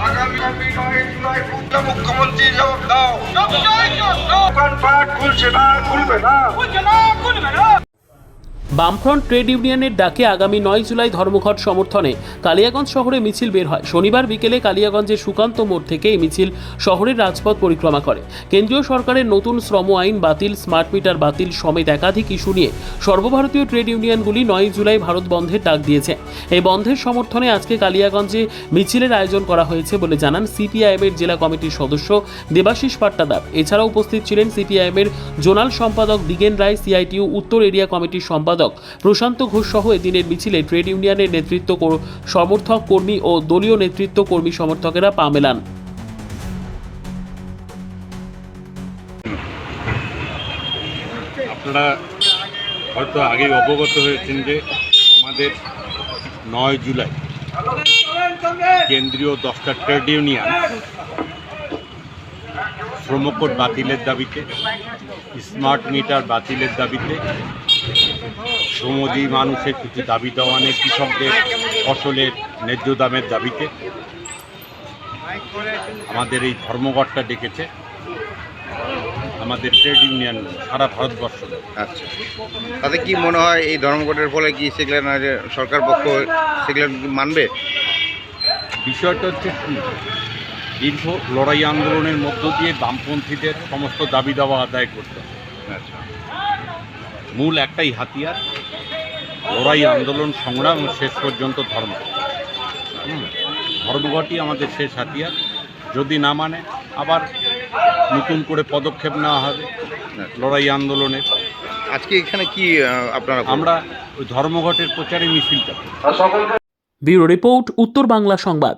আগামী 9 জুলাই মুখ্যমন্ত্রী জবাব দাও। দোকানপাট খুলছে না, খুলবে না। বামফ্রন্ট ট্রেড ইউনিয়নের ডাকে আগামী 9 জুলাই ধর্মঘট সমর্থনে কালিয়াগঞ্জ শহরে মিছিল বের হয়। শনিবার বিকেলে কালিয়াগঞ্জের সুকান্ত মোড় থেকে এই মিছিল শহরের রাজপথ পরিক্রমা করে। কেন্দ্রীয় সরকারের নতুন শ্রম আইন বাতিল, স্মার্ট মিটার বাতিল সমেত একাধিক ইস্যু নিয়ে সর্বভারতীয় ট্রেড ইউনিয়নগুলি 9 জুলাই ভারত বন্ধের ডাক দিয়েছে। এই বন্ধের সমর্থনে আজকে কালিয়াগঞ্জে মিছিলের আয়োজন করা হয়েছে বলে জানান সিপিআইএমের জেলা কমিটির সদস্য দেবাশিস পাট্টাদার। এছাড়াও উপস্থিত ছিলেন সিপিআইএমের জোনাল সম্পাদক দিগেন রায়, সিআইটিইউ উত্তর এরিয়া কমিটির সম্পাদক প্রশান্ত ঘোষ সহ এদিনের মিছিলে ট্রেড ইউনিয়নের নেতৃত্ব, সমর্থক কর্মী ও দলীয় নেতৃত্ব, কর্মী সমর্থকেরা পা মেলান। আপনারা হয়তো আগেই অবগত হয়েছেন যে আমাদের 9 জুলাই কেন্দ্রীয় 10টা ট্রেড ইউনিয়ন শ্রমকোড বাতিলের দাবিতে, স্মার্ট মিটার বাতিলের দাবিতে, শ্রমজীবী মানুষের কিছু দাবি দেওয়া নেই, কৃষকদের ফসলের ন্যায্য দামের দাবিতে আমাদের এই ধর্মঘটটা ডেকেছে আমাদের ট্রেড ইউনিয়ন সারা ভারতবর্ষ। আচ্ছা, তাতে কি মনে হয় এই ধর্মঘটের ফলে কি সেগুলো না যে সরকার পক্ষ সেগুলো মানবে? বিষয়টা হচ্ছে কি, দীর্ঘ লড়াই আন্দোলনের মধ্য দিয়ে বামপন্থীদের সমস্ত দাবি দাওয়া আদায় করতে হবে। আচ্ছা, মূল একটাই হাতিয়ার, লড়াই আন্দোলন সংগ্রাম শেষ পর্যন্ত ধর্মঘটই আমাদের শেষ হাতিয়ার। যদি না মানে আবার নতুন করে পদক্ষেপ নেওয়া হবে লড়াই আন্দোলনের। আজকে এখানে কি আপনারা আমরা ওই ধর্মঘটের প্রচারে মিছিলটা। ব্যুরো রিপোর্ট, উত্তর বাংলা সংবাদ।